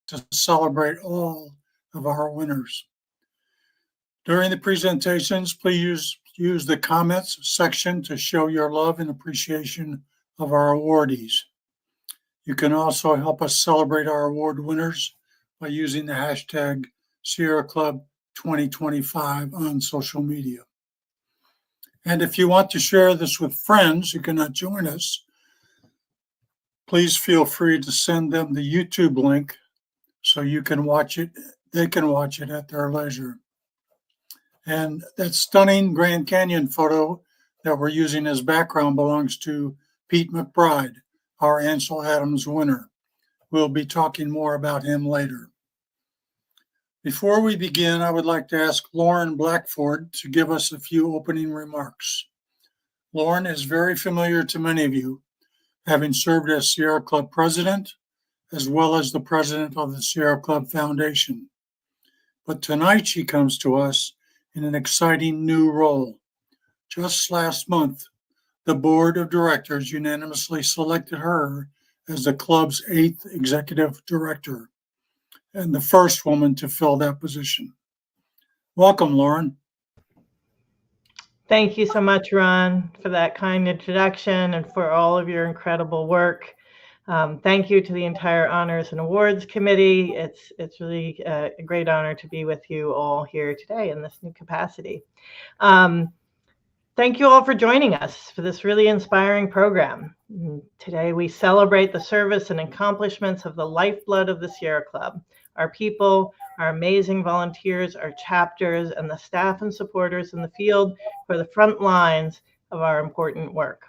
to celebrate all of our winners. During the presentations, please use the comments section to show your love and appreciation of our awardees. You can also help us celebrate our award winners by using the hashtag Sierra Club 2025 on social media. And if you want to share this with friends who cannot join us, please feel free to send them the YouTube link so you can watch it. They can watch it at their leisure. And that stunning Grand Canyon photo that we're using as background belongs to Pete McBride, our Ansel Adams winner. We'll be talking more about him later. Before we begin, I would like to ask Lauren Blackford to give us a few opening remarks. Lauren is very familiar to many of you, having served as Sierra Club president, as well as the president of the Sierra Club Foundation. But tonight she comes to us in an exciting new role. Just last month, the board of directors unanimously selected her as the club's 8th executive director and the first woman to fill that position. Welcome, Lauren. Thank you so much, Ron, for that kind introduction and for all of your incredible work. Thank you to the entire Honors and Awards Committee. It's really a great honor to be with you all here today in this new capacity. Thank you all for joining us for this really inspiring program. Today we celebrate the service and accomplishments of the lifeblood of the Sierra Club, our people, our amazing volunteers, our chapters, and the staff and supporters in the field for the front lines of our important work.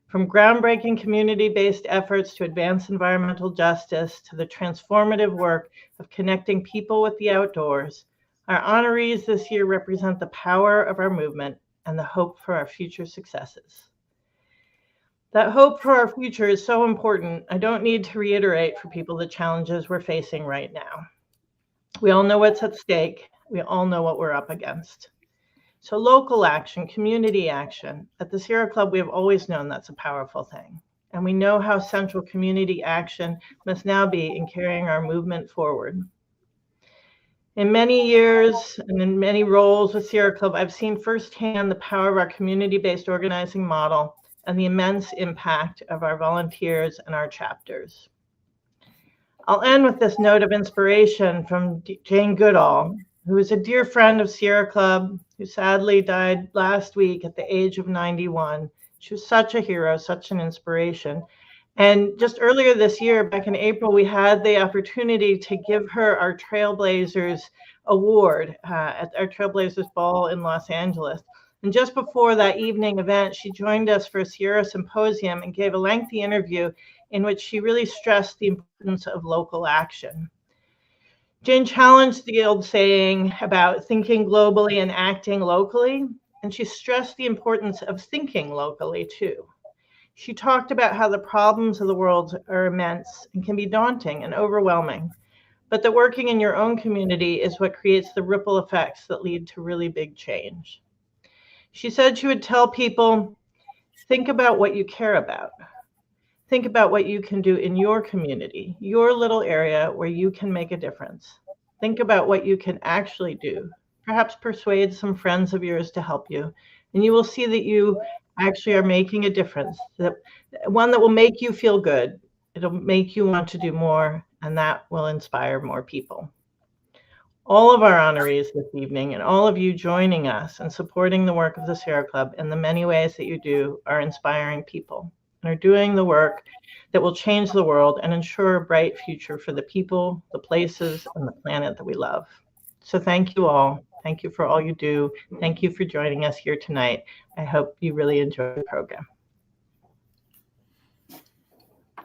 From groundbreaking community-based efforts to advance environmental justice to the transformative work of connecting people with the outdoors, our honorees this year represent the power of our movement and the hope for our future successes. That hope for our future is so important, I don't need to reiterate for people the challenges we're facing right now. We all know what's at stake. We all know what we're up against. So local action, community action. At the Sierra Club, we have always known that's a powerful thing. And we know how central community action must now be in carrying our movement forward. In many years and in many roles with Sierra Club, I've seen firsthand the power of our community-based organizing model and the immense impact of our volunteers and our chapters. I'll end with this note of inspiration from Jane Goodall, who is a dear friend of Sierra Club, who sadly died last week at the age of 91. She was such a hero, such an inspiration. And just earlier this year, back in April, we had the opportunity to give her our Trailblazers Award at our Trailblazers Ball in Los Angeles. And just before that evening event, she joined us for a Sierra Symposium and gave a lengthy interview in which she really stressed the importance of local action. Jane challenged the old saying about thinking globally and acting locally, and she stressed the importance of thinking locally too. She talked about how the problems of the world are immense and can be daunting and overwhelming, but that working in your own community is what creates the ripple effects that lead to really big change. She said she would tell people, think about what you care about. Think about what you can do in your community, your little area where you can make a difference. Think about what you can actually do. Perhaps persuade some friends of yours to help you, and you will see that you actually are making a difference, one that will make you feel good. It'll make you want to do more, and that will inspire more people. All of our honorees this evening and all of you joining us and supporting the work of the Sierra Club in the many ways that you do are inspiring people and are doing the work that will change the world and ensure a bright future for the people, the places, and the planet that we love. So thank you all. Thank you for all you do. Thank you for joining us here tonight. I hope you really enjoy the program.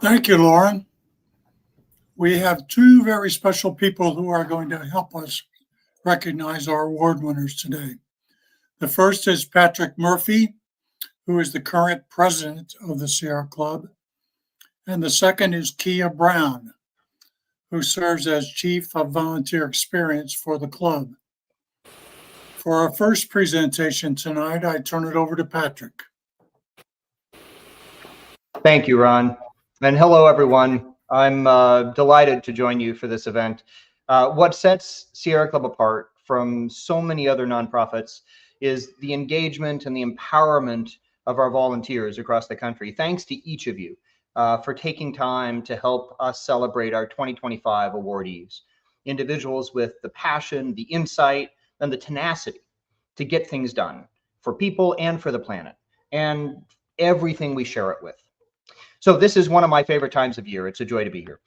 Thank you, Lauren. We have two very special people who are going to help us recognize our award winners today. The first is Patrick Murphy, who is the current president of the Sierra Club. And the second is Kia Brown, who serves as Chief of Volunteer Experience for the club. For our first presentation tonight, I turn it over to Patrick. Thank you, Ron. And hello, everyone. I'm delighted to join you for this event. What sets Sierra Club apart from so many other nonprofits is the engagement and the empowerment of our volunteers across the country. Thanks to each of you for taking time to help us celebrate our 2025 awardees, individuals with the passion, the insight, and the tenacity to get things done for people and for the planet, and everything we share it with. So this is one of my favorite times of year. It's a joy to be here.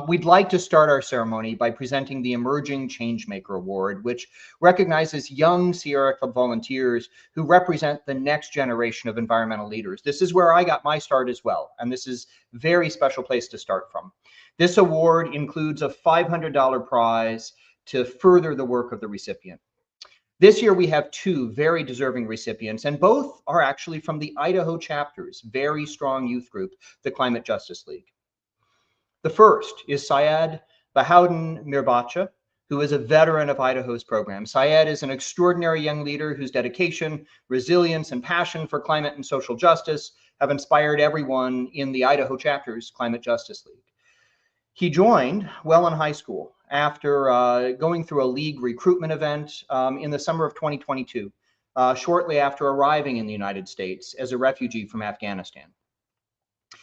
We'd like to start our ceremony by presenting the Emerging Changemaker Award, which recognizes young Sierra Club volunteers who represent the next generation of environmental leaders. This is where I got my start as well, and this is a very special place to start from. This award includes a $500 prize to further the work of the recipient. This year, we have two very deserving recipients, and both are actually from the Idaho chapter's very strong youth group, the Climate Justice League. The first is Syed Bahauddin Mirbacha, who is a veteran of Idaho's program. Syed is an extraordinary young leader whose dedication, resilience, and passion for climate and social justice have inspired everyone in the Idaho chapter's Climate Justice League. He joined well in high school after going through a league recruitment event in the summer of 2022, shortly after arriving in the United States as a refugee from Afghanistan.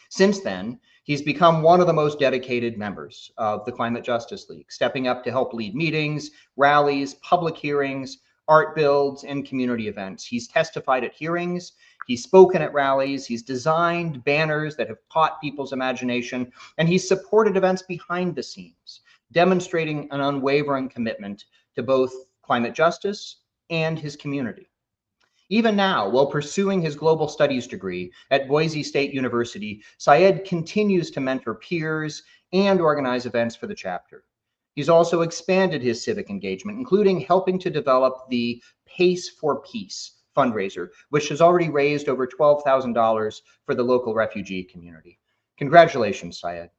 Since then, he's become one of the most dedicated members of the Climate Justice League, stepping up to help lead meetings, rallies, public hearings, art builds, and community events. He's testified at hearings, he's spoken at rallies, he's designed banners that have caught people's imagination, and he's supported events behind the scenes, demonstrating an unwavering commitment to both climate justice and his community. Even now, while pursuing his global studies degree at Boise State University, Syed continues to mentor peers and organize events for the chapter. He's also expanded his civic engagement, including helping to develop the Pace for Peace fundraiser, which has already raised over $12,000 for the local refugee community. Congratulations, Syed.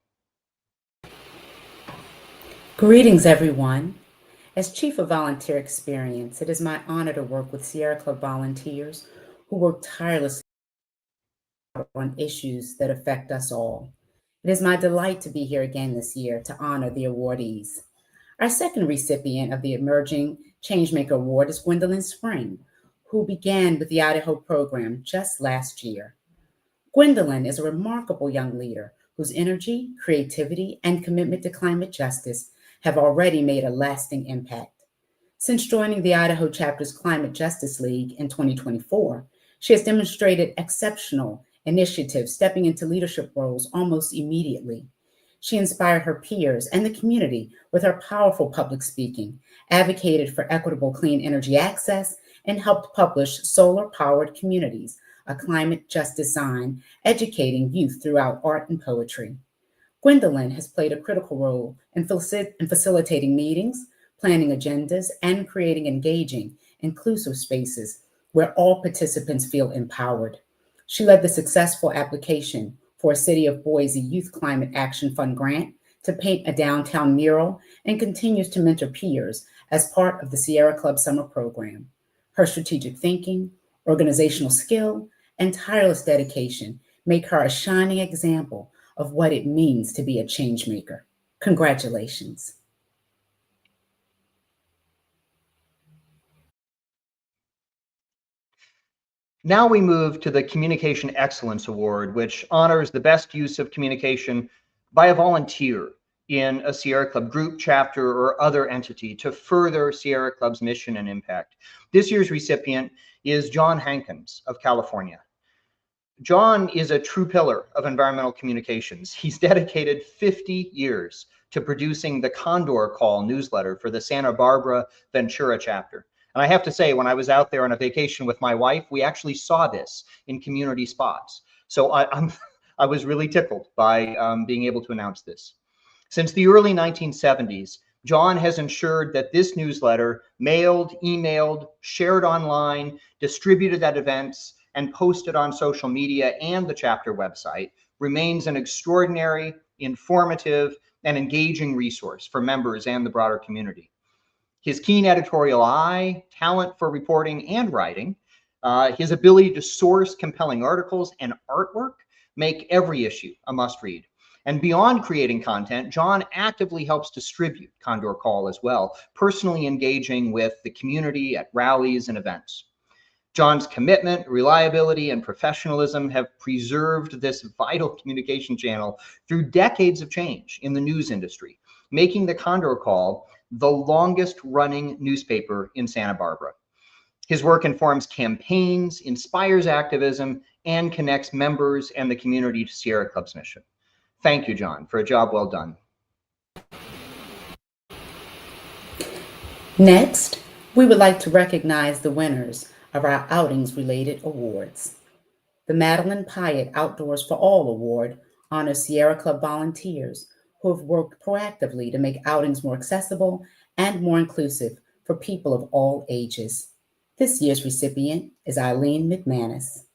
Greetings, everyone. As Chief of Volunteer Experience, it is my honor to work with Sierra Club volunteers who work tirelessly on issues that affect us all. It is my delight to be here again this year to honor the awardees. Our second recipient of the Emerging Changemaker Award is Gwendolyn Spring, who began with the Idaho program just last year. Gwendolyn is a remarkable young leader whose energy, creativity, and commitment to climate justice have already made a lasting impact. Since joining the Idaho chapter's Climate Justice League in 2024, she has demonstrated exceptional initiative, stepping into leadership roles almost immediately. She inspired her peers and the community with her powerful public speaking, advocated for equitable clean energy access, and helped publish Solar-Powered Communities, a climate justice sign, educating youth throughout art and poetry. Gwendolyn has played a critical role in facilitating meetings, planning agendas, and creating engaging, inclusive spaces where all participants feel empowered. She led the successful application for a City of Boise Youth Climate Action Fund grant to paint a downtown mural and continues to mentor peers as part of the Sierra Club Summer Program. Her strategic thinking, organizational skill, and tireless dedication make her a shining example of what it means to be a change maker. Congratulations. Now we move to the Communication Excellence Award, which honors the best use of communication by a volunteer in a Sierra Club group, chapter, or other entity to further Sierra Club's mission and impact. This year's recipient is John Hankins of California. John is a true pillar of environmental communications. He's dedicated 50 years to producing the Condor Call newsletter for the Santa Barbara Ventura chapter. And I have to say, when I was out there on a vacation with my wife, we actually saw this in community spots. So I was really tickled by being able to announce this. Since the early 1970s, John has ensured that this newsletter, mailed, emailed, shared online, distributed at events, and posted on social media and the chapter website, remains an extraordinary, informative, and engaging resource for members and the broader community. His keen editorial eye, talent for reporting and writing, his ability to source compelling articles and artwork make every issue a must-read. And beyond creating content, John actively helps distribute Condor Call as well, personally engaging with the community at rallies and events. John's commitment, reliability, and professionalism have preserved this vital communication channel through decades of change in the news industry, making the Condor Call the longest running newspaper in Santa Barbara. His work informs campaigns, inspires activism, and connects members and the community to Sierra Club's mission. Thank you, John, for a job well done. Next, we would like to recognize the winners of our outings-related awards. The Madeline Pyatt Outdoors for All Award honors Sierra Club volunteers who have worked proactively to make outings more accessible and more inclusive for people of all ages. This year's recipient is Eileen McManus.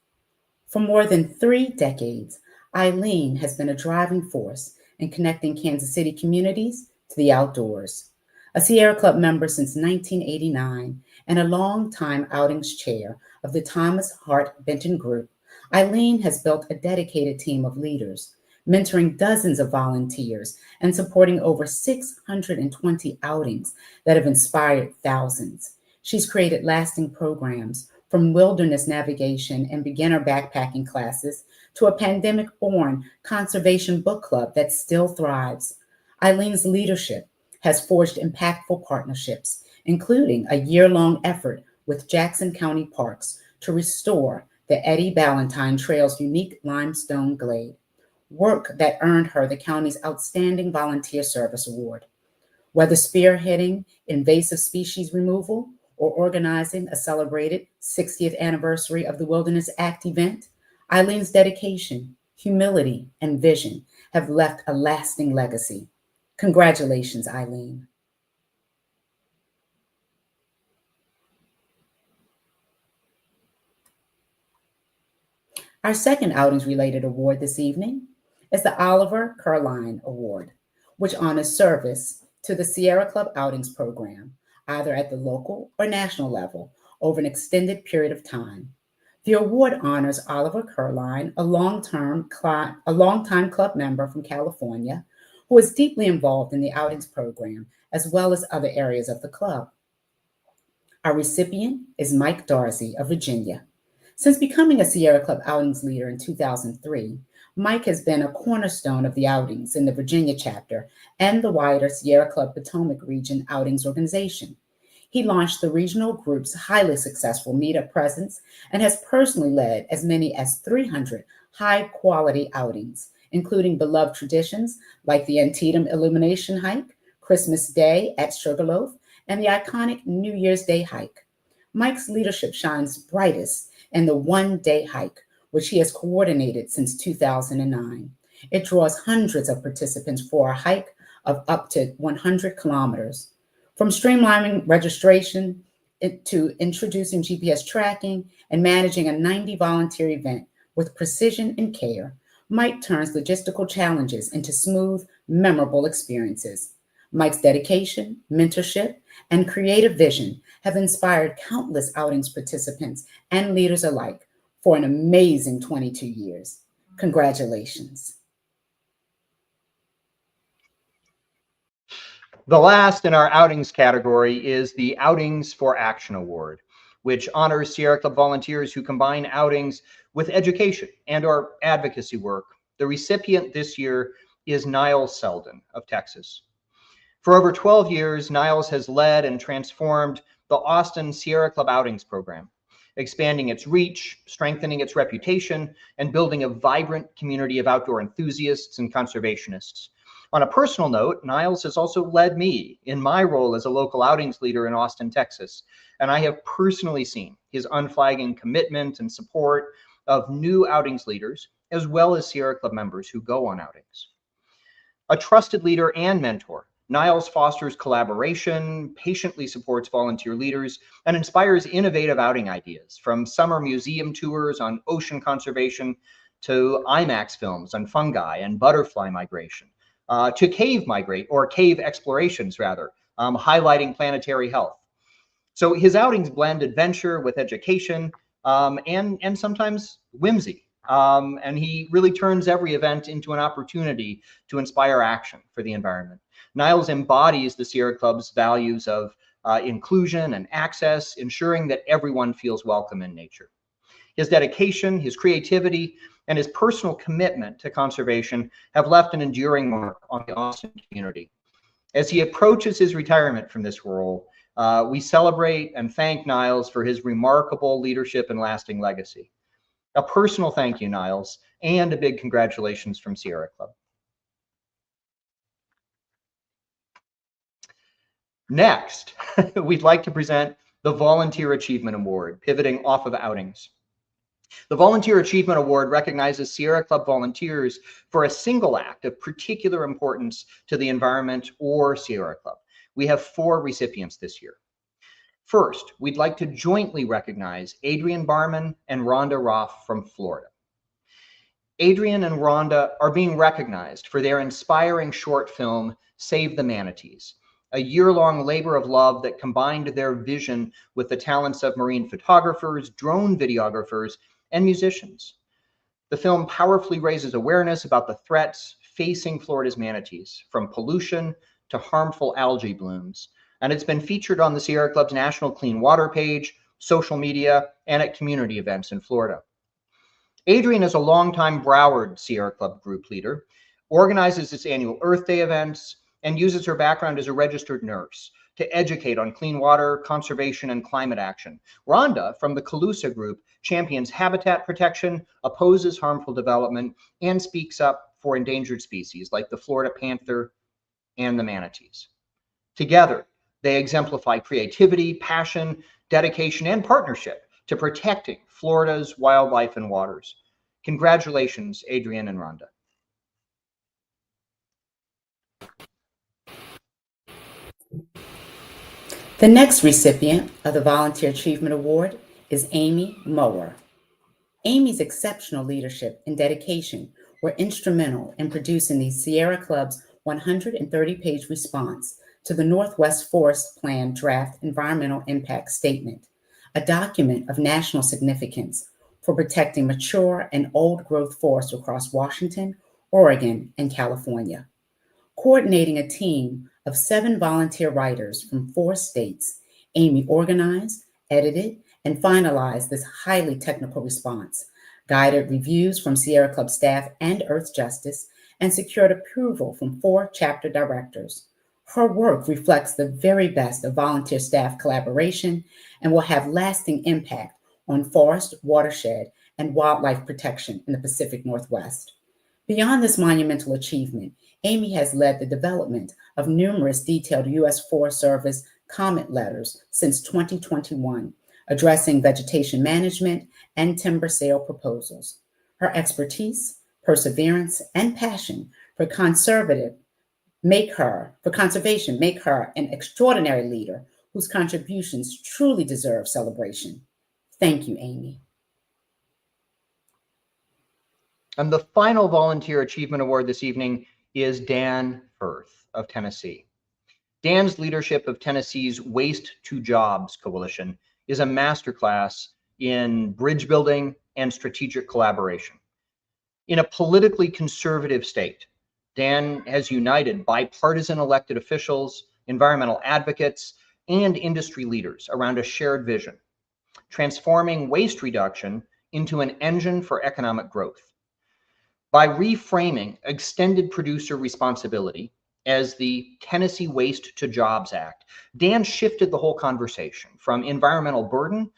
For more than 3 decades, Eileen has been a driving force in connecting Kansas City communities to the outdoors. A Sierra Club member since 1989 and a longtime outings chair of the Thomas Hart Benton Group, Eileen has built a dedicated team of leaders, mentoring dozens of volunteers and supporting over 620 outings that have inspired thousands. She's created lasting programs from wilderness navigation and beginner backpacking classes to a pandemic-born conservation book club that still thrives. Eileen's leadership has forged impactful partnerships, including a year-long effort with Jackson County Parks to restore the Eddie Ballantyne Trail's unique limestone glade, work that earned her the county's Outstanding Volunteer Service Award. Whether spearheading invasive species removal or organizing a celebrated 60th anniversary of the Wilderness Act event, Eileen's dedication, humility, and vision have left a lasting legacy. Congratulations, Eileen. Our second outings-related award this evening is the Oliver Curline Award, which honors service to the Sierra Club Outings Program, either at the local or national level, over an extended period of time. The award honors Oliver Curline, a longtime club member from California, who is deeply involved in the outings program, as well as other areas of the club. Our recipient is Mike Darcy of Virginia. Since becoming a Sierra Club outings leader in 2003, Mike has been a cornerstone of the outings in the Virginia chapter and the wider Sierra Club Potomac Region Outings Organization. He launched the regional group's highly successful meetup presence and has personally led as many as 300 high-quality outings, including beloved traditions like the Antietam Illumination Hike, Christmas Day at Sugarloaf, and the iconic New Year's Day Hike. Mike's leadership shines brightest in the one-day hike, which he has coordinated since 2009. It draws hundreds of participants for a hike of up to 100 kilometers. From streamlining registration to introducing GPS tracking and managing a 90-volunteer event with precision and care, Mike turns logistical challenges into smooth, memorable experiences. Mike's dedication, mentorship, and creative vision have inspired countless outings participants and leaders alike for an amazing 22 years. Congratulations. The last in our outings category is the Outings for Action Award, which honors Sierra Club volunteers who combine outings with education and/or advocacy work. The recipient this year is Niles Selden of Texas. For over 12 years, Niles has led and transformed the Austin Sierra Club Outings program, expanding its reach, strengthening its reputation, and building a vibrant community of outdoor enthusiasts and conservationists. On a personal note, Niles has also led me in my role as a local outings leader in Austin, Texas, and I have personally seen his unflagging commitment and support of new outings leaders, as well as Sierra Club members who go on outings. A trusted leader and mentor, Niles fosters collaboration, patiently supports volunteer leaders, and inspires innovative outing ideas, from summer museum tours on ocean conservation to IMAX films on fungi and butterfly migration, to cave explorations, highlighting planetary health. So his outings blend adventure with education and sometimes whimsy. And he really turns every event into an opportunity to inspire action for the environment. Niles embodies the Sierra Club's values of inclusion and access, ensuring that everyone feels welcome in nature. His dedication, his creativity, and his personal commitment to conservation have left an enduring mark on the Austin community. As he approaches his retirement from this role, we celebrate and thank Niles for his remarkable leadership and lasting legacy. A personal thank you, Niles, and a big congratulations from Sierra Club. Next, we'd like to present the Volunteer Achievement Award, pivoting off of outings. The Volunteer Achievement Award recognizes Sierra Club volunteers for a single act of particular importance to the environment or Sierra Club. We have 4 recipients this year. First, we'd like to jointly recognize Adrian Barman and Rhonda Roth from Florida. Adrian and Rhonda are being recognized for their inspiring short film, Save the Manatees, a year-long labor of love that combined their vision with the talents of marine photographers, drone videographers, and musicians. The film powerfully raises awareness about the threats facing Florida's manatees, from pollution to harmful algae blooms, and it's been featured on the Sierra Club's National Clean Water page, social media, and at community events in Florida. Adrian is a longtime Broward Sierra Club group leader, organizes its annual Earth Day events, and uses her background as a registered nurse to educate on clean water, conservation, and climate action. Rhonda, from the Calusa Group, champions habitat protection, opposes harmful development, and speaks up for endangered species like the Florida panther and the manatees. Together, they exemplify creativity, passion, dedication, and partnership to protecting Florida's wildlife and waters. Congratulations, Adrian and Rhonda. The next recipient of the Volunteer Achievement Award is Amy Mower. Amy's exceptional leadership and dedication were instrumental in producing the Sierra Club's 130-page response to the Northwest Forest Plan Draft Environmental Impact Statement, a document of national significance for protecting mature and old-growth forests across Washington, Oregon, and California. Coordinating a team of 7 volunteer writers from 4 states, Amy organized, edited, and finalized this highly technical response, guided reviews from Sierra Club staff and Earth Justice, and secured approval from 4 chapter directors. Her work reflects the very best of volunteer staff collaboration and will have lasting impact on forest, watershed, and wildlife protection in the Pacific Northwest. Beyond this monumental achievement, Amy has led the development of numerous detailed U.S. Forest Service comment letters since 2021, addressing vegetation management and timber sale proposals. Her expertise, perseverance, and passion for conservation make her an extraordinary leader whose contributions truly deserve celebration. Thank you, Amy. And the final Volunteer Achievement Award this evening is Dan Firth of Tennessee. Dan's leadership of Tennessee's Waste to Jobs Coalition is a masterclass in bridge building and strategic collaboration. In a politically conservative state, Dan has united bipartisan elected officials, environmental advocates, and industry leaders around a shared vision, transforming waste reduction into an engine for economic growth. By reframing extended producer responsibility as the Tennessee Waste to Jobs Act, Dan shifted the whole conversation from environmental burden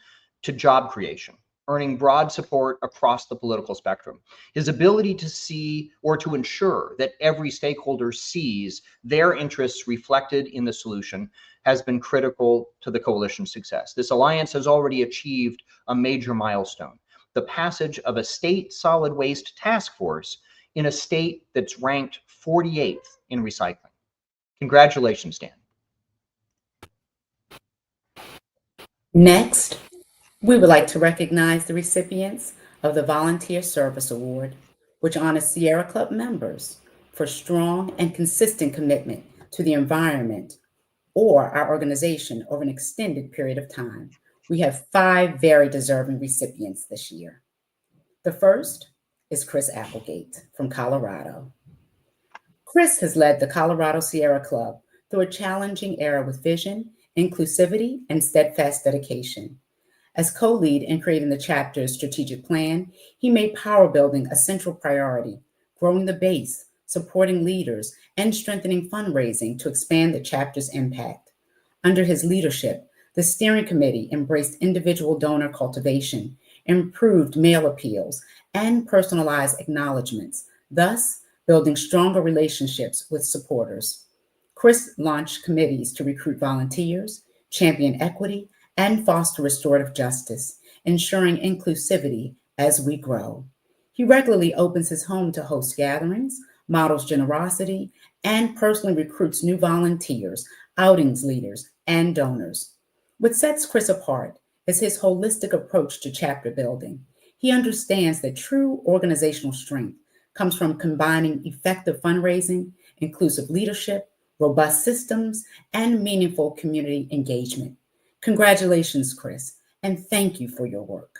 to job creation, earning broad support across the political spectrum. His ability to see or to ensure that every stakeholder sees their interests reflected in the solution has been critical to the coalition's success. This alliance has already achieved a major milestone: the passage of a state solid waste task force in a state that's ranked 48th in recycling. Congratulations, Dan. Next, we would like to recognize the recipients of the Volunteer Service Award, which honors Sierra Club members for strong and consistent commitment to the environment or our organization over an extended period of time. We have 5 very deserving recipients this year. The first is Chris Applegate from Colorado. Chris has led the Colorado Sierra Club through a challenging era with vision, inclusivity, and steadfast dedication. As co-lead in creating the chapter's strategic plan, he made power building a central priority, growing the base, supporting leaders, and strengthening fundraising to expand the chapter's impact. Under his leadership, the steering committee embraced individual donor cultivation, improved mail appeals, and personalized acknowledgments, thus building stronger relationships with supporters. Chris launched committees to recruit volunteers, champion equity, and foster restorative justice, ensuring inclusivity as we grow. He regularly opens his home to host gatherings, models generosity, and personally recruits new volunteers, outings leaders, and donors. What sets Chris apart is his holistic approach to chapter building. He understands that true organizational strength comes from combining effective fundraising, inclusive leadership, robust systems, and meaningful community engagement. Congratulations, Chris, and thank you for your work.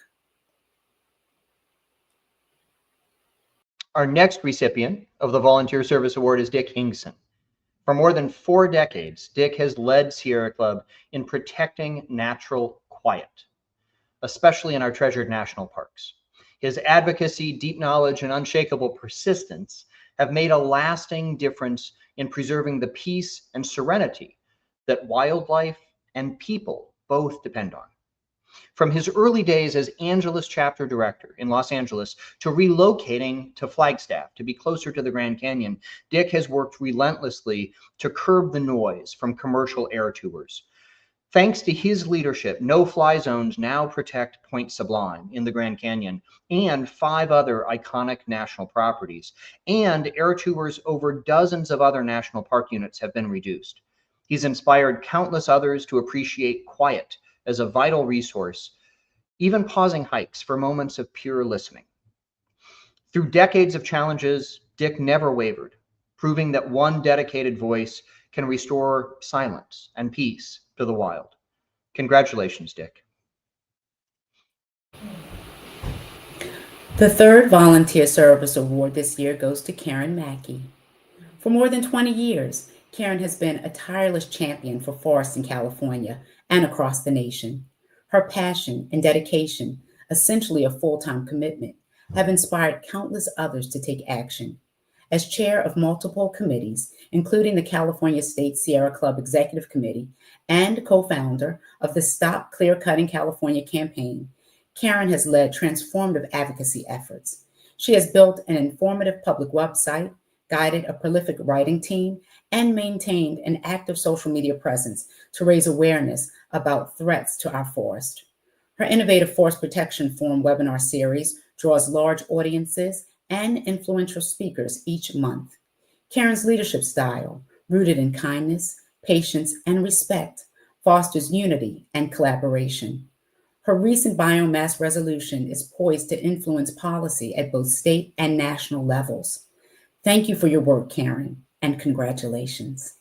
Our next recipient of the Volunteer Service Award is Dick Hingson. For more than 4 decades, Dick has led Sierra Club in protecting natural quiet, especially in our treasured national parks. His advocacy, deep knowledge, and unshakable persistence have made a lasting difference in preserving the peace and serenity that wildlife and people both depend on. From his early days as Angeles chapter director in Los Angeles to relocating to Flagstaff to be closer to the Grand Canyon, Dick has worked relentlessly to curb the noise from commercial air tours. Thanks to his leadership, no-fly zones now protect Point Sublime in the Grand Canyon and 5 other iconic national properties, and air tours over dozens of other national park units have been reduced. He's inspired countless others to appreciate quiet as a vital resource, even pausing hikes for moments of pure listening. Through decades of challenges, Dick never wavered, proving that one dedicated voice can restore silence and peace to the wild. Congratulations, Dick. The third Volunteer Service Award this year goes to Karen Mackey. For more than 20 years, Karen has been a tireless champion for forests in California and across the nation. Her passion and dedication, essentially a full-time commitment, have inspired countless others to take action. As chair of multiple committees, including the California State Sierra Club Executive Committee and co-founder of the Stop Clear-Cutting California campaign, Karen has led transformative advocacy efforts. She has built an informative public website, guided a prolific writing team, and maintained an active social media presence to raise awareness about threats to our forest. Her innovative forest protection forum webinar series draws large audiences and influential speakers each month. Karen's leadership style, rooted in kindness, patience, and respect, fosters unity and collaboration. Her recent biomass resolution is poised to influence policy at both state and national levels. Thank you for your work, Karen, and congratulations.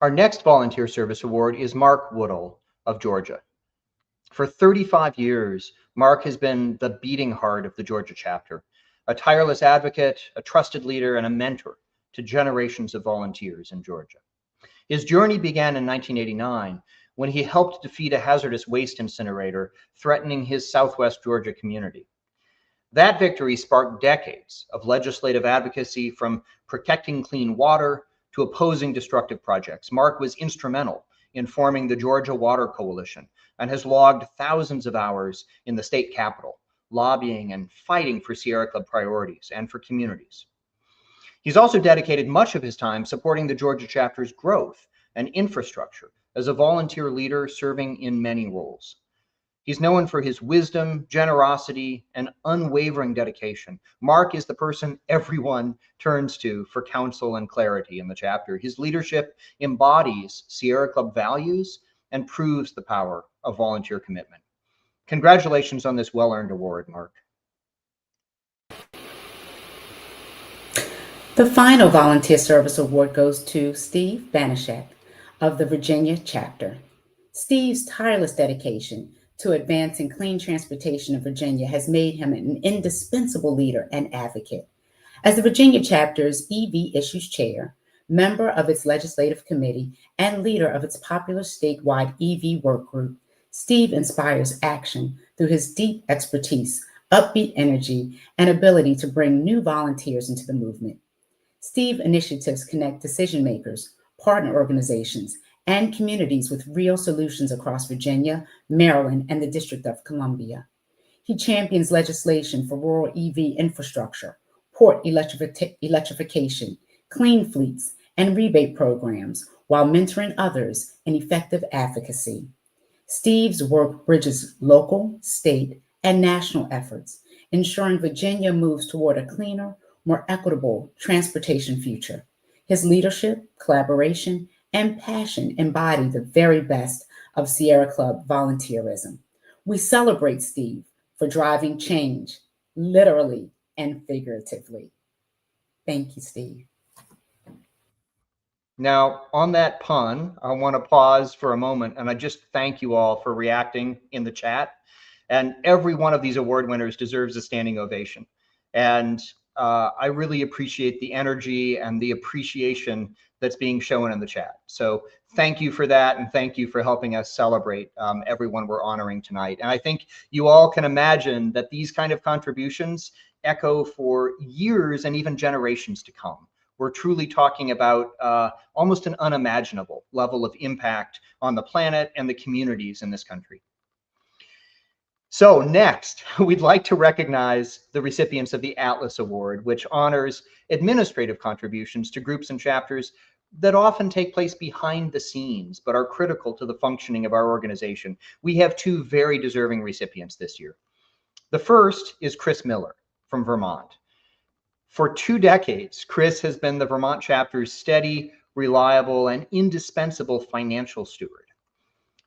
Our next Volunteer Service Award is Mark Woodall of Georgia. For 35 years, Mark has been the beating heart of the Georgia chapter, a tireless advocate, a trusted leader, and a mentor to generations of volunteers in Georgia. His journey began in 1989 when he helped defeat a hazardous waste incinerator threatening his Southwest Georgia community. That victory sparked decades of legislative advocacy, from protecting clean water to opposing destructive projects. Mark was instrumental in forming the Georgia Water Coalition and has logged thousands of hours in the state capitol, lobbying and fighting for Sierra Club priorities and for communities. He's also dedicated much of his time supporting the Georgia chapter's growth and infrastructure as a volunteer leader serving in many roles. He's known for his wisdom, generosity, and unwavering dedication. Mark is the person everyone turns to for counsel and clarity in the chapter. His leadership embodies Sierra Club values and proves the power of volunteer commitment. Congratulations on this well-earned award, Mark. The final Volunteer Service Award goes to Steve Banashek of the Virginia chapter. Steve's tireless dedication to advancing clean transportation in Virginia has made him an indispensable leader and advocate. As the Virginia chapter's EV Issues Chair, member of its legislative committee, and leader of its popular statewide EV work group, Steve inspires action through his deep expertise, upbeat energy, and ability to bring new volunteers into the movement. Steve initiatives connect decision makers, partner organizations, and communities with real solutions across Virginia, Maryland, and the District of Columbia. He champions legislation for rural EV infrastructure, port electrification, clean fleets, and rebate programs while mentoring others in effective advocacy. Steve's work bridges local, state, and national efforts, ensuring Virginia moves toward a cleaner, more equitable transportation future. His leadership, collaboration, and passion embody the very best of Sierra Club volunteerism. We celebrate Steve for driving change, literally and figuratively. Thank you, Steve. Now, on that pun, I want to pause for a moment and I just thank you all for reacting in the chat. And every one of these award winners deserves a standing ovation. And I really appreciate the energy and the appreciation that's being shown in the chat. So thank you for that. And thank you for helping us celebrate everyone we're honoring tonight. And I think you all can imagine that these kind of contributions echo for years and even generations to come. We're truly talking about almost an unimaginable level of impact on the planet and the communities in this country. So next, we'd like to recognize the recipients of the Atlas Award, which honors administrative contributions to groups and chapters that often take place behind the scenes, but are critical to the functioning of our organization. We have two very deserving recipients this year. The first is Chris Miller from Vermont. For 2 decades, Chris has been the Vermont chapter's steady, reliable, and indispensable financial steward.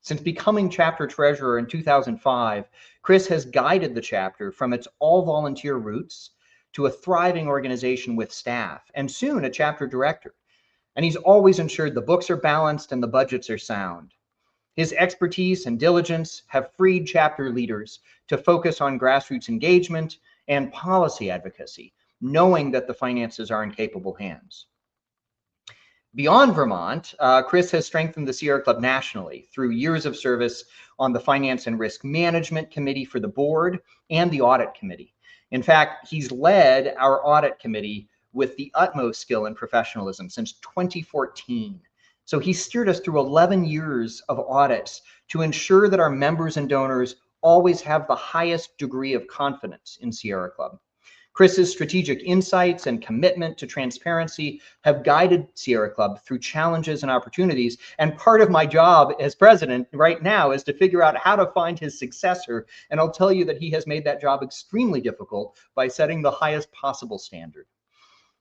Since becoming chapter treasurer in 2005, Chris has guided the chapter from its all-volunteer roots to a thriving organization with staff, and soon a chapter director. And he's always ensured the books are balanced and the budgets are sound. His expertise and diligence have freed chapter leaders to focus on grassroots engagement and policy advocacy, knowing that the finances are in capable hands. Beyond Vermont, Chris has strengthened the Sierra Club nationally through years of service on the Finance and Risk Management Committee for the board and the Audit Committee. In fact, he's led our Audit Committee with the utmost skill and professionalism since 2014. So he steered us through 11 years of audits to ensure that our members and donors always have the highest degree of confidence in Sierra Club. Chris's strategic insights and commitment to transparency have guided Sierra Club through challenges and opportunities. And part of my job as president right now is to figure out how to find his successor. And I'll tell you that he has made that job extremely difficult by setting the highest possible standard.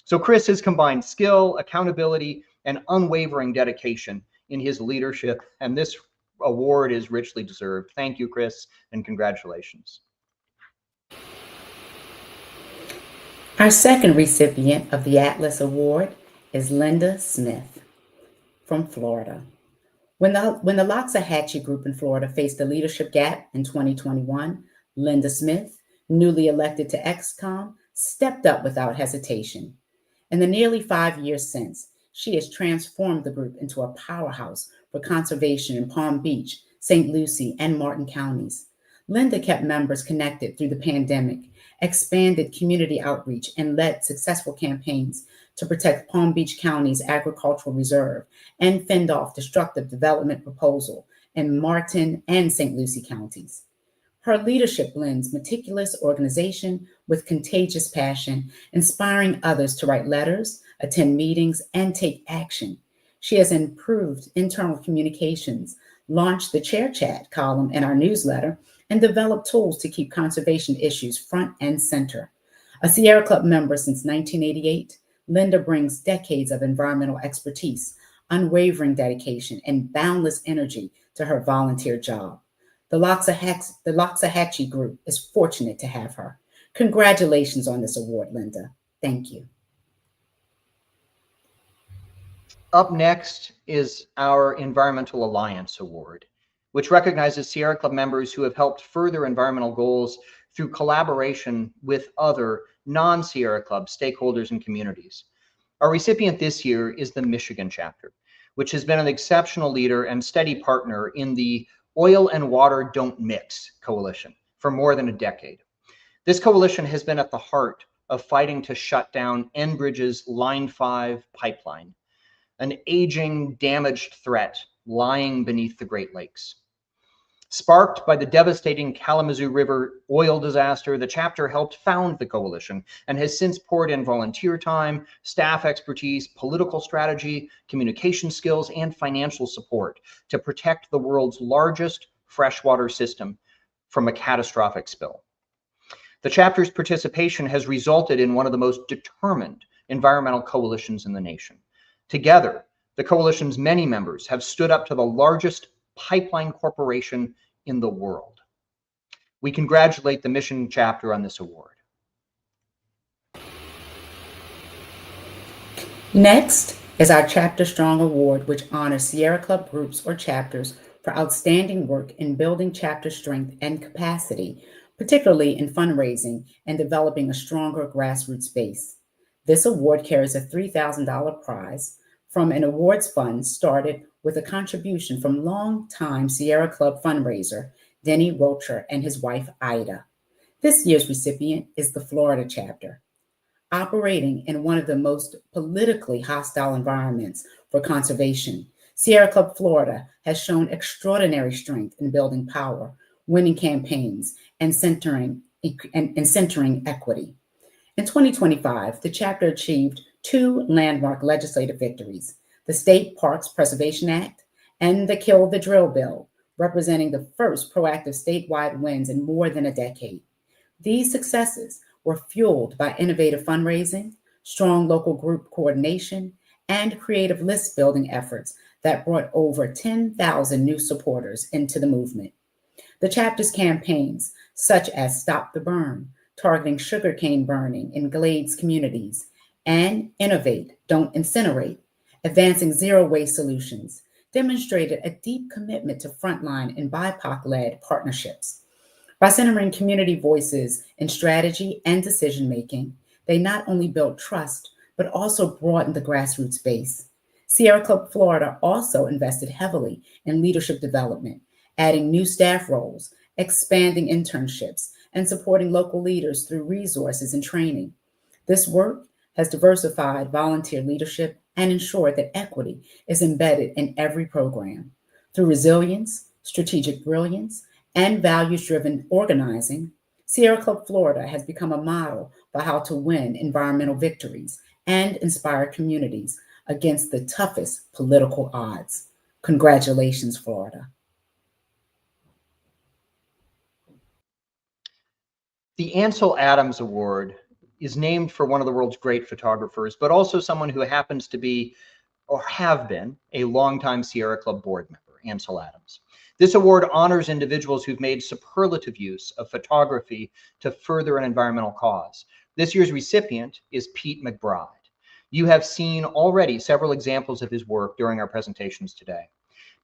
So Chris has combined skill, accountability, and unwavering dedication in his leadership. And this award is richly deserved. Thank you, Chris, and congratulations. Our second recipient of the Atlas Award is Linda Smith from Florida. When the Loxahatchee Group in Florida faced a leadership gap in 2021, Linda Smith, newly elected to XCOM, stepped up without hesitation. In the nearly 5 years since, she has transformed the group into a powerhouse for conservation in Palm Beach, St. Lucie, and Martin counties. Linda kept members connected through the pandemic, expanded community outreach, and led successful campaigns to protect Palm Beach County's agricultural reserve and fend off destructive development proposal in Martin and St. Lucie counties. Her leadership blends meticulous organization with contagious passion, inspiring others to write letters, attend meetings, and take action. She has improved internal communications, launched the Chair Chat column in our newsletter, and developed tools to keep conservation issues front and center. A Sierra Club member since 1988, Linda brings decades of environmental expertise, unwavering dedication, and boundless energy to her volunteer job. The Loxahatchee Group is fortunate to have her. Congratulations on this award, Linda. Thank you. Up next is our Environmental Alliance Award. which recognizes Sierra Club members who have helped further environmental goals through collaboration with other non-Sierra Club stakeholders and communities. Our recipient this year is the Michigan chapter, which has been an exceptional leader and steady partner in the Oil and Water Don't Mix coalition for more than a decade. This coalition has been at the heart of fighting to shut down Enbridge's Line 5 pipeline, an aging, damaged threat lying beneath the Great Lakes. Sparked by the devastating Kalamazoo River oil disaster, the chapter helped found the coalition and has since poured in volunteer time, staff expertise, political strategy, communication skills, and financial support to protect the world's largest freshwater system from a catastrophic spill. The chapter's participation has resulted in one of the most determined environmental coalitions in the nation. Together, the coalition's many members have stood up to the largest pipeline corporation in the world. We congratulate the Mission chapter on this award. Next is our Chapter Strong Award, which honors Sierra Club groups or chapters for outstanding work in building chapter strength and capacity, particularly in fundraising and developing a stronger grassroots base. This award carries a $3,000 prize from an awards fund started with a contribution from longtime Sierra Club fundraiser Denny Rocher and his wife Ida. This year's recipient is the Florida chapter. Operating in one of the most politically hostile environments for conservation, Sierra Club Florida has shown extraordinary strength in building power, winning campaigns, and centering equity. In 2025, the chapter achieved 2 landmark legislative victories: the State Parks Preservation Act and the Kill the Drill Bill, representing the first proactive statewide wins in more than a decade. These successes were fueled by innovative fundraising, strong local group coordination, and creative list building efforts that brought over 10,000 new supporters into the movement. The chapter's campaigns, such as Stop the Burn, targeting sugarcane burning in Glades communities, and Innovate, Don't Incinerate, advancing zero waste solutions, demonstrated a deep commitment to frontline and BIPOC-led partnerships. By centering community voices in strategy and decision-making, they not only built trust, but also broadened the grassroots base. Sierra Club Florida also invested heavily in leadership development, adding new staff roles, expanding internships, and supporting local leaders through resources and training. This work has diversified volunteer leadership and ensured that equity is embedded in every program. Through resilience, strategic brilliance, and values-driven organizing, Sierra Club Florida has become a model for how to win environmental victories and inspire communities against the toughest political odds. Congratulations, Florida. The Ansel Adams Award is named for one of the world's great photographers, but also someone who happens to be or have been a longtime Sierra Club board member, Ansel Adams. This award honors individuals who've made superlative use of photography to further an environmental cause. This year's recipient is Pete McBride. You have seen already several examples of his work during our presentations today.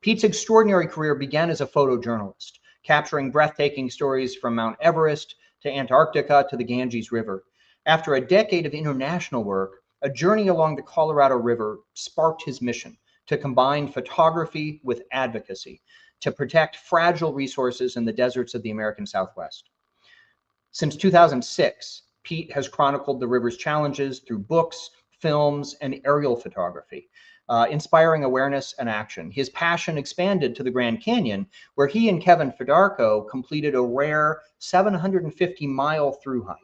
Pete's extraordinary career began as a photojournalist, capturing breathtaking stories from Mount Everest to Antarctica to the Ganges River. After a decade of international work, a journey along the Colorado River sparked his mission to combine photography with advocacy to protect fragile resources in the deserts of the American Southwest. Since 2006, Pete has chronicled the river's challenges through books, films, and aerial photography, inspiring awareness and action. His passion expanded to the Grand Canyon, where he and Kevin Fedarko completed a rare 750-mile through hike,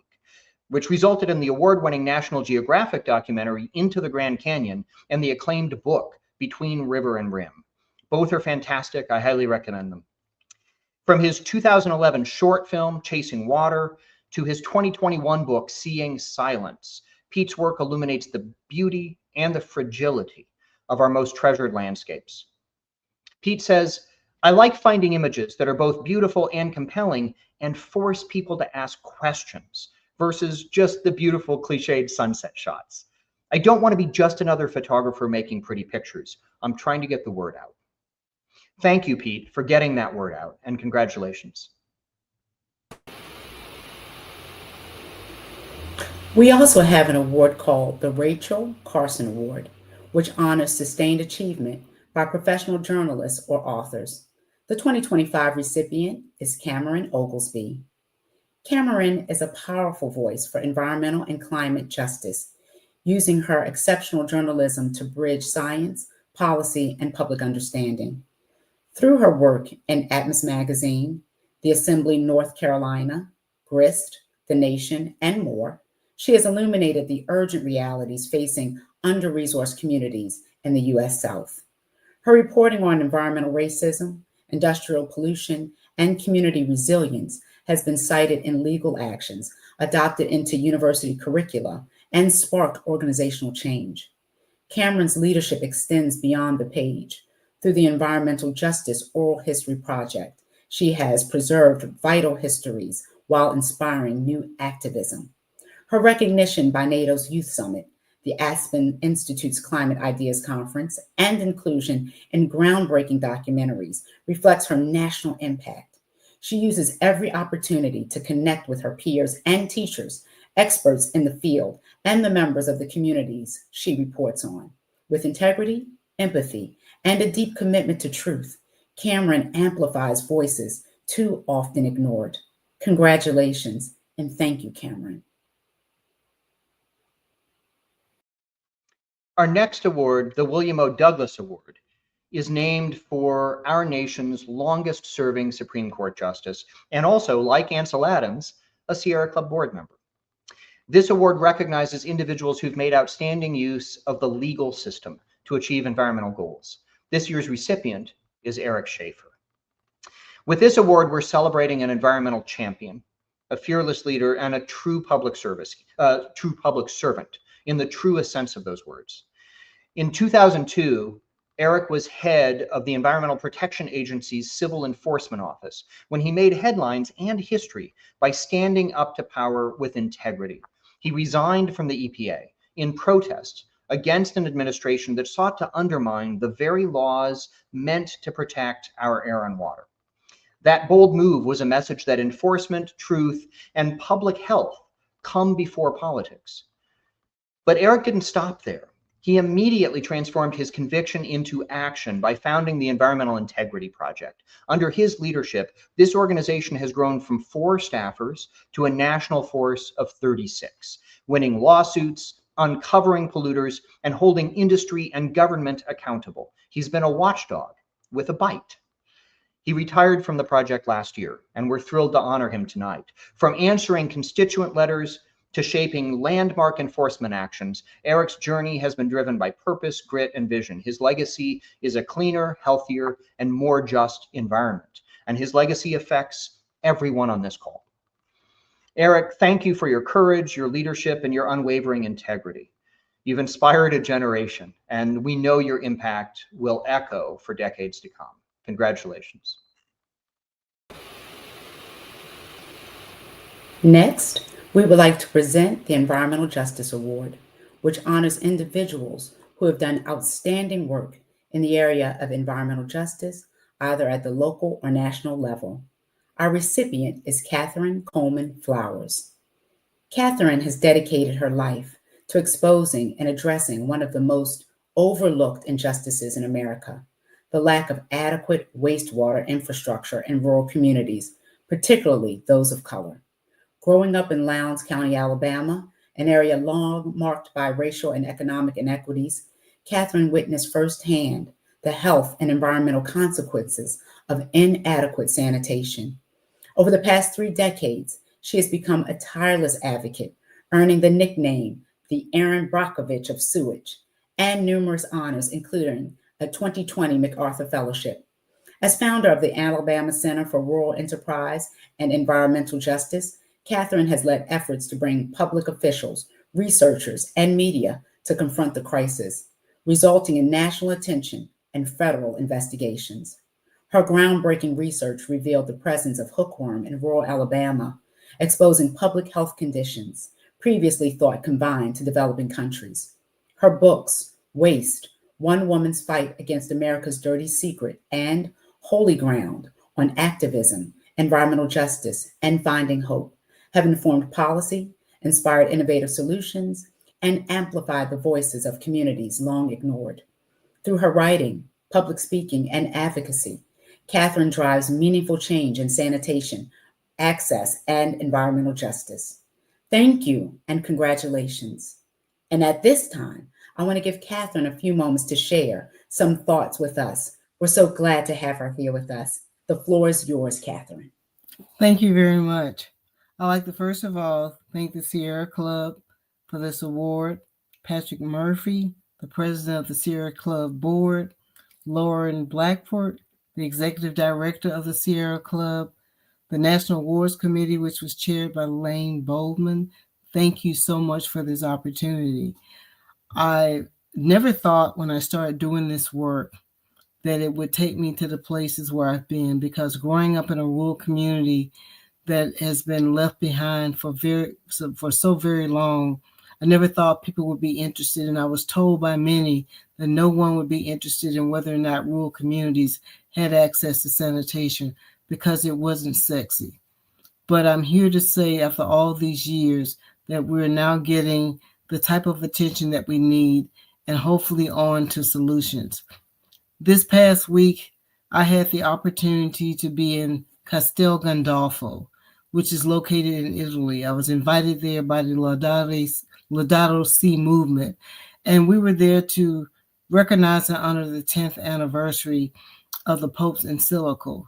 which resulted in the award-winning National Geographic documentary Into the Grand Canyon and the acclaimed book Between River and Rim. Both are fantastic. I highly recommend them. From his 2011 short film Chasing Water to his 2021 book Seeing Silence, Pete's work illuminates the beauty and the fragility of our most treasured landscapes. Pete says, "I like finding images that are both beautiful and compelling and force people to ask questions versus just the beautiful cliched sunset shots. I don't want to be just another photographer making pretty pictures. I'm trying to get the word out." Thank you, Pete, for getting that word out, and congratulations. We also have an award called the Rachel Carson Award, which honors sustained achievement by professional journalists or authors. The 2025 recipient is Cameron Oglesby. Cameron is a powerful voice for environmental and climate justice, using her exceptional journalism to bridge science, policy, and public understanding. Through her work in Atmos Magazine, The Assembly North Carolina, Grist, The Nation, and more, she has illuminated the urgent realities facing under-resourced communities in the U.S. South. Her reporting on environmental racism, industrial pollution, and community resilience has been cited in legal actions, adopted into university curricula, and sparked organizational change. Cameron's leadership extends beyond the page. Through the Environmental Justice Oral History Project, she has preserved vital histories while inspiring new activism. Her recognition by NATO's Youth Summit, the Aspen Institute's Climate Ideas Conference, and inclusion in groundbreaking documentaries reflects her national impact. She uses every opportunity to connect with her peers and teachers, experts in the field, and the members of the communities she reports on. With integrity, empathy, and a deep commitment to truth, Cameron amplifies voices too often ignored. Congratulations, and thank you, Cameron. Our next award, the William O. Douglas Award, is named for our nation's longest serving Supreme Court justice, and also, like Ansel Adams, a Sierra Club board member. This award recognizes individuals who've made outstanding use of the legal system to achieve environmental goals. This year's recipient is Eric Schaefer. With this award, we're celebrating an environmental champion, a fearless leader, and a true public servant in the truest sense of those words. In 2002, Eric was head of the Environmental Protection Agency's Civil Enforcement Office when he made headlines and history by standing up to power with integrity. He resigned from the EPA in protest against an administration that sought to undermine the very laws meant to protect our air and water. That bold move was a message that enforcement, truth, and public health come before politics. But Eric didn't stop there. He immediately transformed his conviction into action by founding the Environmental Integrity Project. Under his leadership, this organization has grown from 4 staffers to a national force of 36, winning lawsuits, uncovering polluters, and holding industry and government accountable. He's been a watchdog with a bite. He retired from the project last year, and we're thrilled to honor him tonight. From answering constituent letters to shaping landmark enforcement actions, Eric's journey has been driven by purpose, grit, and vision. His legacy is a cleaner, healthier, and more just environment, and his legacy affects everyone on this call. Eric, thank you for your courage, your leadership, and your unwavering integrity. You've inspired a generation, and we know your impact will echo for decades to come. Congratulations. Next, we would like to present the Environmental Justice Award, which honors individuals who have done outstanding work in the area of environmental justice, either at the local or national level. Our recipient is Catherine Coleman Flowers. Catherine has dedicated her life to exposing and addressing one of the most overlooked injustices in America, the lack of adequate wastewater infrastructure in rural communities, particularly those of color. Growing up in Lowndes County, Alabama, an area long marked by racial and economic inequities, Catherine witnessed firsthand the health and environmental consequences of inadequate sanitation. Over the past 3 decades, she has become a tireless advocate, earning the nickname the Erin Brockovich of sewage, and numerous honors, including a 2020 MacArthur Fellowship. As founder of the Alabama Center for Rural Enterprise and Environmental Justice, Catherine has led efforts to bring public officials, researchers, and media to confront the crisis, resulting in national attention and federal investigations. Her groundbreaking research revealed the presence of hookworm in rural Alabama, exposing public health conditions previously thought confined to developing countries. Her books, Waste, One Woman's Fight Against America's Dirty Secret, and Holy Ground on activism, environmental justice, and finding hope have informed policy, inspired innovative solutions, and amplified the voices of communities long ignored. Through her writing, public speaking, and advocacy, Catherine drives meaningful change in sanitation, access, and environmental justice. Thank you and congratulations. And at this time, I want to give Catherine a few moments to share some thoughts with us. We're so glad to have her here with us. The floor is yours, Catherine. Thank you very much. I'd like to first of all thank the Sierra Club for this award, Patrick Murphy, the president of the Sierra Club board, Lauren Blackford, the executive director of the Sierra Club, the National Awards Committee, which was chaired by Lane Boldman. Thank you so much for this opportunity. I never thought when I started doing this work that it would take me to the places where I've been, because growing up in a rural community that has been left behind for so very long, I never thought people would be interested. And I was told by many that no one would be interested in whether or not rural communities had access to sanitation because it wasn't sexy. But I'm here to say, after all these years, that we're now getting the type of attention that we need and hopefully on to solutions. This past week, I had the opportunity to be in Castel Gandolfo, which is located in Italy. I was invited there by the Laudato Si movement, and we were there to recognize and honor the 10th anniversary of the Pope's encyclical.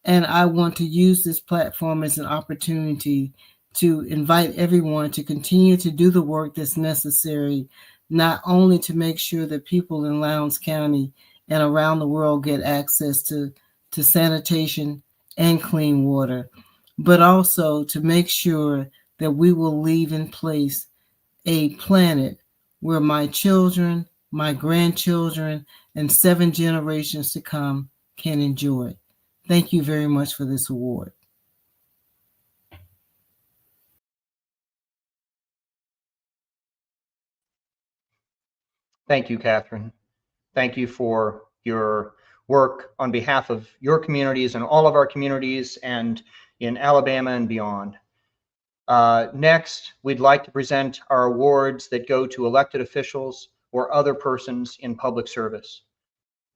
And I want to use this platform as an opportunity to invite everyone to continue to do the work that's necessary, not only to make sure that people in Lowndes County and around the world get access to sanitation and clean water, but also to make sure that we will leave in place a planet where my children, my grandchildren, and 7 generations to come can enjoy. Thank you very much for this award. Thank you, Catherine. Thank you for your work on behalf of your communities and all of our communities and in Alabama and beyond. Next, we'd like to present our awards that go to elected officials or other persons in public service.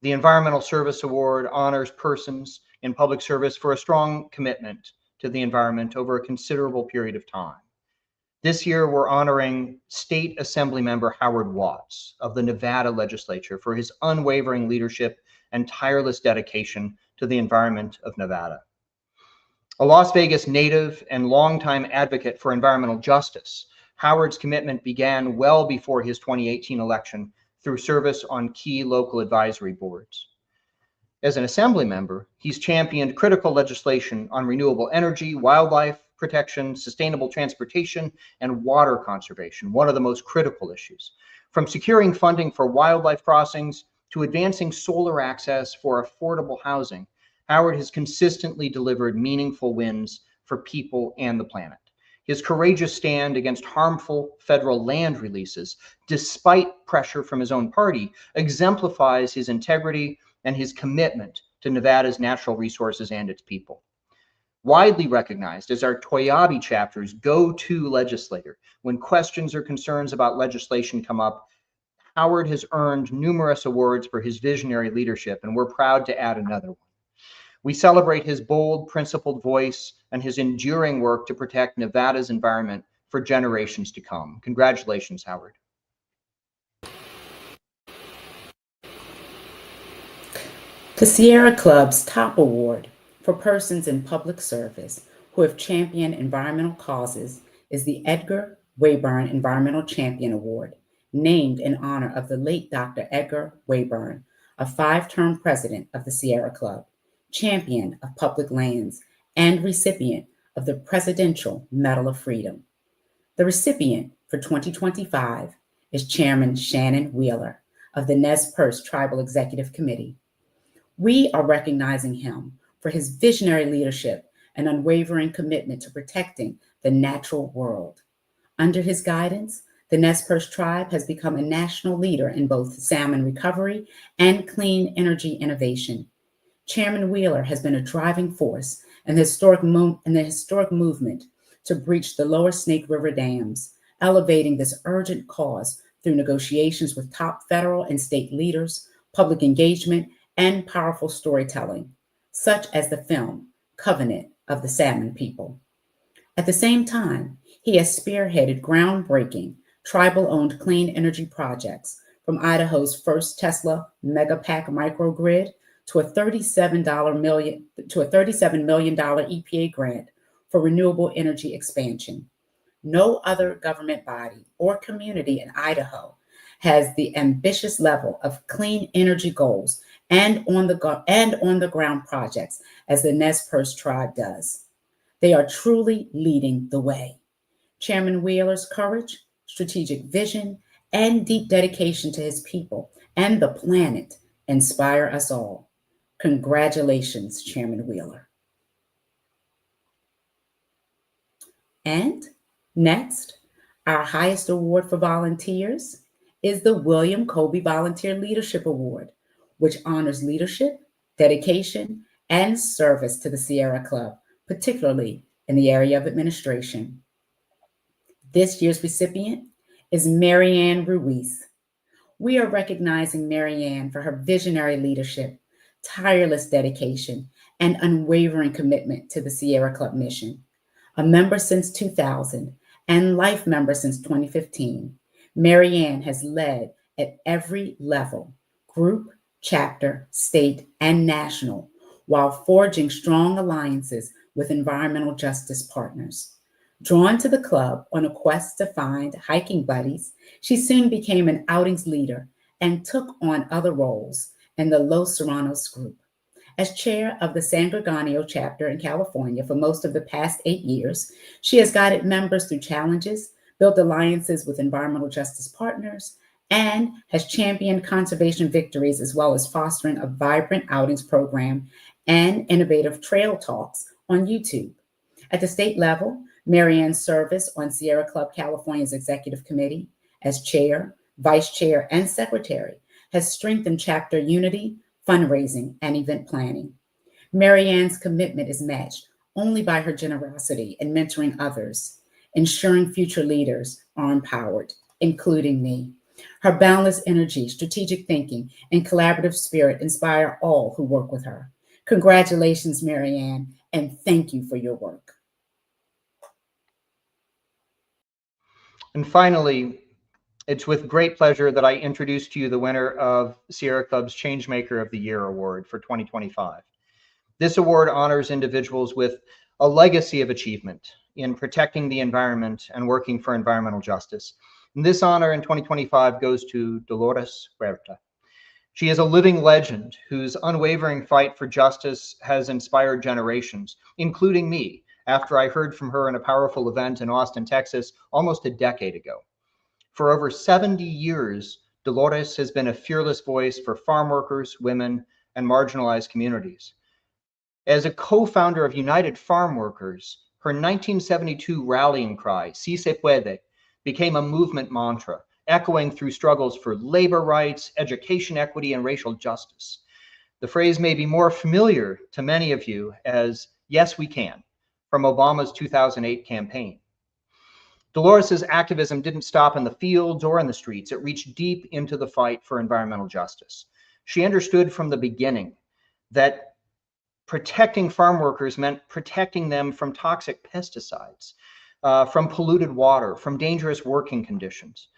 The Environmental Service Award honors persons in public service for a strong commitment to the environment over a considerable period of time. This year, we're honoring State Assembly Member Howard Watts of the Nevada Legislature for his unwavering leadership and tireless dedication to the environment of Nevada. A Las Vegas native and longtime advocate for environmental justice, Howard's commitment began well before his 2018 election through service on key local advisory boards. As an assembly member, he's championed critical legislation on renewable energy, wildlife protection, sustainable transportation, and water conservation, one of the most critical issues. From securing funding for wildlife crossings to advancing solar access for affordable housing, Howard has consistently delivered meaningful wins for people and the planet. His courageous stand against harmful federal land releases, despite pressure from his own party, exemplifies his integrity and his commitment to Nevada's natural resources and its people. Widely recognized as our Toyabe chapter's go-to legislator when questions or concerns about legislation come up, Howard has earned numerous awards for his visionary leadership, and we're proud to add another one. We celebrate his bold, principled voice and his enduring work to protect Nevada's environment for generations to come. Congratulations, Howard. The Sierra Club's top award for persons in public service who have championed environmental causes is the Edgar Wayburn Environmental Champion Award, named in honor of the late Dr. Edgar Wayburn, a 5-term president of the Sierra Club, champion of public lands, and recipient of the Presidential Medal of Freedom. The recipient for 2025 is Chairman Shannon Wheeler of the Nez Perce Tribal Executive Committee. We are recognizing him for his visionary leadership and unwavering commitment to protecting the natural world. Under his guidance, the Nez Perce tribe has become a national leader in both salmon recovery and clean energy innovation. Chairman Wheeler has been a driving force in the historic movement to breach the lower Snake River dams, elevating this urgent cause through negotiations with top federal and state leaders, public engagement, and powerful storytelling, such as the film Covenant of the Salmon People. At the same time, he has spearheaded groundbreaking tribal-owned clean energy projects, from Idaho's first Tesla Megapack microgrid to a $37 million EPA grant for renewable energy expansion. No other government body or community in Idaho has the ambitious level of clean energy goals and on the ground projects as the Nez Perce tribe does. They are truly leading the way. Chairman Wheeler's courage, strategic vision, and deep dedication to his people and the planet inspire us all. Congratulations, Chairman Wheeler. And next, our highest award for volunteers is the William Colby Volunteer Leadership Award, which honors leadership, dedication, and service to the Sierra Club, particularly in the area of administration. This year's recipient is Marianne Ruiz. We are recognizing Marianne for her visionary leadership, tireless dedication, and unwavering commitment to the Sierra Club mission. A member since 2000 and life member since 2015, Marianne has led at every level, group, chapter, state, and national, while forging strong alliances with environmental justice partners. Drawn to the club on a quest to find hiking buddies, she soon became an outings leader and took on other roles in the Los Serranos group. As chair of the San Gorgonio chapter in California for most of the past 8 years, she has guided members through challenges, built alliances with environmental justice partners, and has championed conservation victories, as well as fostering a vibrant outings program and innovative trail talks on YouTube. At the state level, Marianne's service on Sierra Club California's executive committee as chair, vice chair, and secretary has strengthened chapter unity, fundraising, and event planning. Marianne's commitment is matched only by her generosity in mentoring others, ensuring future leaders are empowered, including me. Her boundless energy, strategic thinking, and collaborative spirit inspire all who work with her. Congratulations, Marianne, and thank you for your work. And finally, it's with great pleasure that I introduce to you the winner of Sierra Club's Changemaker of the Year Award for 2025. This award honors individuals with a legacy of achievement in protecting the environment and working for environmental justice. And this honor in 2025 goes to Dolores Huerta. She is a living legend whose unwavering fight for justice has inspired generations, including me, after I heard from her in a powerful event in Austin, Texas, almost a decade ago. For over 70 years, Dolores has been a fearless voice for farm workers, women, and marginalized communities. As a co-founder of United Farm Workers, her 1972 rallying cry, "Si se puede," became a movement mantra, echoing through struggles for labor rights, education equity, and racial justice. The phrase may be more familiar to many of you as "Yes, we can," from Obama's 2008 campaign. Dolores's activism didn't stop in the fields or in the streets. It reached deep into the fight for environmental justice. She understood from the beginning that protecting farm workers meant protecting them from toxic pesticides, from polluted water, from dangerous working conditions.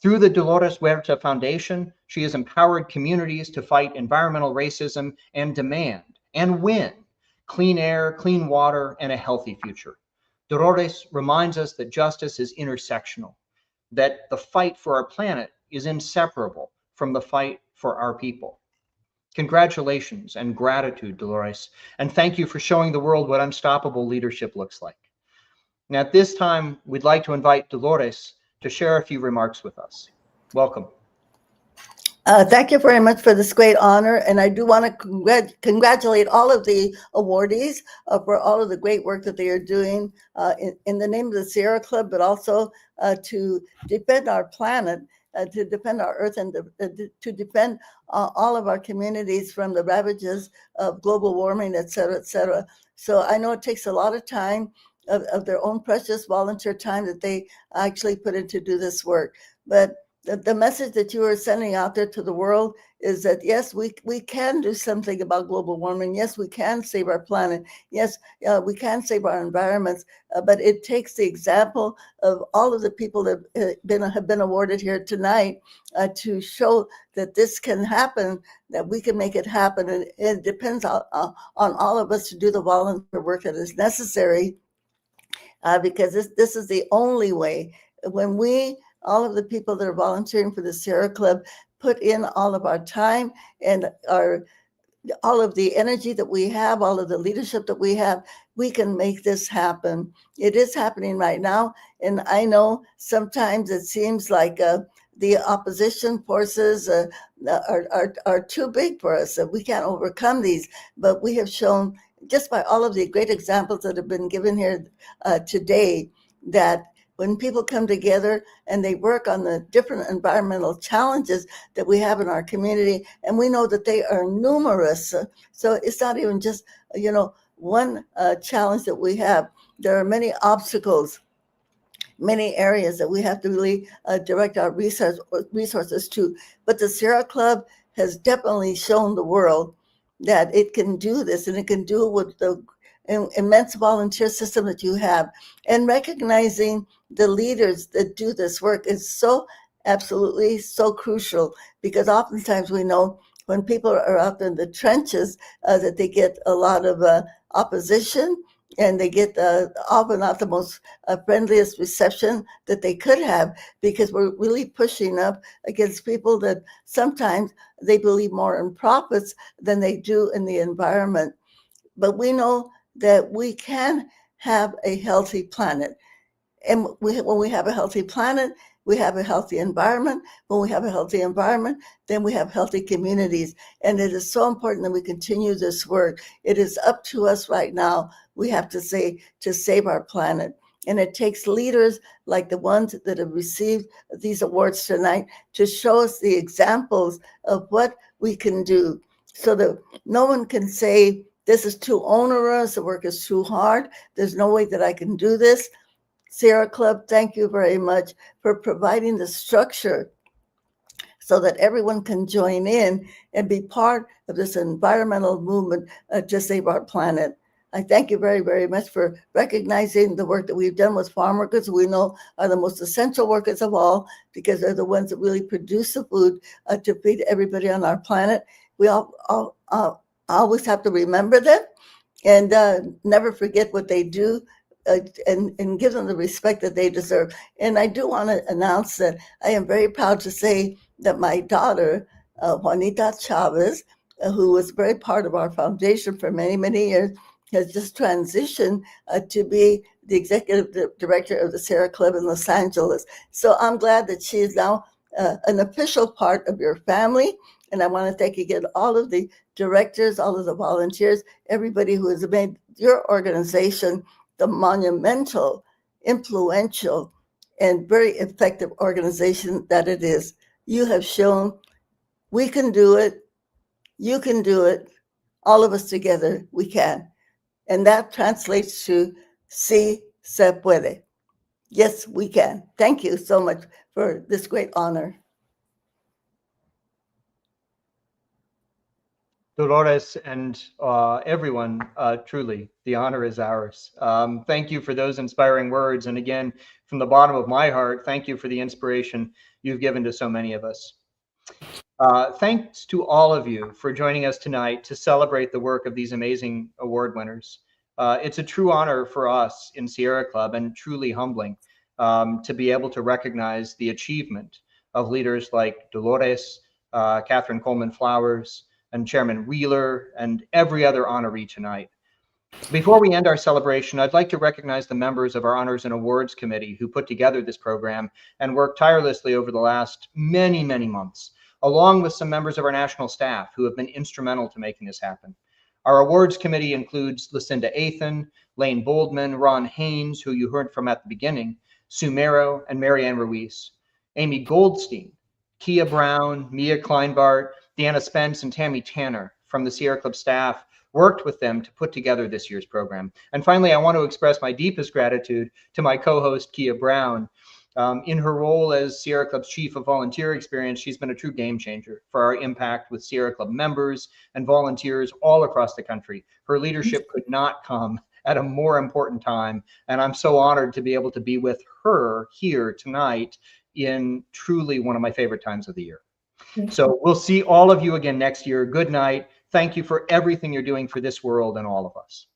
Through the Dolores Huerta Foundation, she has empowered communities to fight environmental racism and demand and win clean air, clean water, and a healthy future. Dolores reminds us that justice is intersectional, that the fight for our planet is inseparable from the fight for our people. Congratulations and gratitude, Dolores, and thank you for showing the world what unstoppable leadership looks like. Now, at this time, we'd like to invite Dolores to share a few remarks with us. Welcome. Thank you very much for this great honor. And I do want to congratulate all of the awardees for all of the great work that they are doing in the name of the Sierra Club, but also to defend our planet to defend our earth and to defend all of our communities from the ravages of global warming, et cetera, et cetera. So I know it takes a lot of time of their own precious volunteer time that they actually put in to do this work. But the message that you are sending out there to the world is that, yes, we can do something about global warming. Yes, we can save our planet. Yes, we can save our environments. But it takes the example of all of the people that have been awarded here tonight to show that this can happen, that we can make it happen. And it depends on all of us to do the volunteer work that is necessary, because this is the only way. When all of the people that are volunteering for the Sierra Club put in all of our time and all of the energy that we have, all of the leadership that we have, we can make this happen. It is happening right now. And I know sometimes it seems like the opposition forces are too big for us. We can't overcome these, but we have shown just by all of the great examples that have been given here today that when people come together and they work on the different environmental challenges that we have in our community, and we know that they are numerous. So it's not even just, one challenge that we have. There are many obstacles, many areas that we have to really direct our resources to. But the Sierra Club has definitely shown the world that it can do this, and it can do it with the immense volunteer system that you have. And recognizing the leaders that do this work is so absolutely so crucial, because oftentimes we know when people are out in the trenches that they get a lot of opposition, and they get often not the most friendliest reception that they could have, because we're really pushing up against people that sometimes they believe more in profits than they do in the environment. But we know that we can have a healthy planet. And when we have a healthy planet, we have a healthy environment. When we have a healthy environment, then we have healthy communities. And it is so important that we continue this work. It is up to us right now, we have to say, to save our planet. And it takes leaders like the ones that have received these awards tonight to show us the examples of what we can do, so that no one can say, this is too onerous, the work is too hard, there's no way that I can do this. Sierra Club, thank you very much for providing the structure so that everyone can join in and be part of this environmental movement to save our planet. I thank you very, very much for recognizing the work that we've done with farm workers, who we know are the most essential workers of all, because they're the ones that really produce the food to feed everybody on our planet. We always have to remember them and never forget what they do, and give them the respect that they deserve. And I do want to announce that I am very proud to say that my daughter, Juanita Chavez, who was very part of our foundation for many, many years, has just transitioned to be the executive director of the Sierra Club in Los Angeles. So I'm glad that she is now an official part of your family. And I want to thank again all of the directors, all of the volunteers, everybody who has made your organization the monumental, influential, and very effective organization that it is. You have shown we can do it, you can do it, all of us together, we can. And that translates to si se puede. Yes, we can. Thank you so much for this great honor. Dolores and everyone, truly, the honor is ours. Thank you for those inspiring words. And again, from the bottom of my heart, thank you for the inspiration you've given to so many of us. Thanks to all of you for joining us tonight to celebrate the work of these amazing award winners. It's a true honor for us in Sierra Club, and truly humbling to be able to recognize the achievement of leaders like Dolores, Catherine Coleman Flowers, and Chairman Wheeler, and every other honoree tonight. Before we end our celebration, I'd like to recognize the members of our Honors and Awards Committee who put together this program and worked tirelessly over the last many, many months, along with some members of our national staff who have been instrumental to making this happen. Our awards committee includes Lucinda Athan, Lane Boldman, Ron Haynes, who you heard from at the beginning, Sue Mero, and Marianne Ruiz. Amy Goldstein Kia Brown, Mia Kleinbart, Deanna Spence, and Tammy Tanner from the Sierra Club staff worked with them to put together this year's program. And finally, I want to express my deepest gratitude to my co-host, Kia Brown. In her role as Sierra Club's Chief of Volunteer Experience, she's been a true game changer for our impact with Sierra Club members and volunteers all across the country. Her leadership could not come at a more important time, and I'm so honored to be able to be with her here tonight in truly one of my favorite times of the year. So we'll see all of you again next year. Good night. Thank you for everything you're doing for this world and all of us.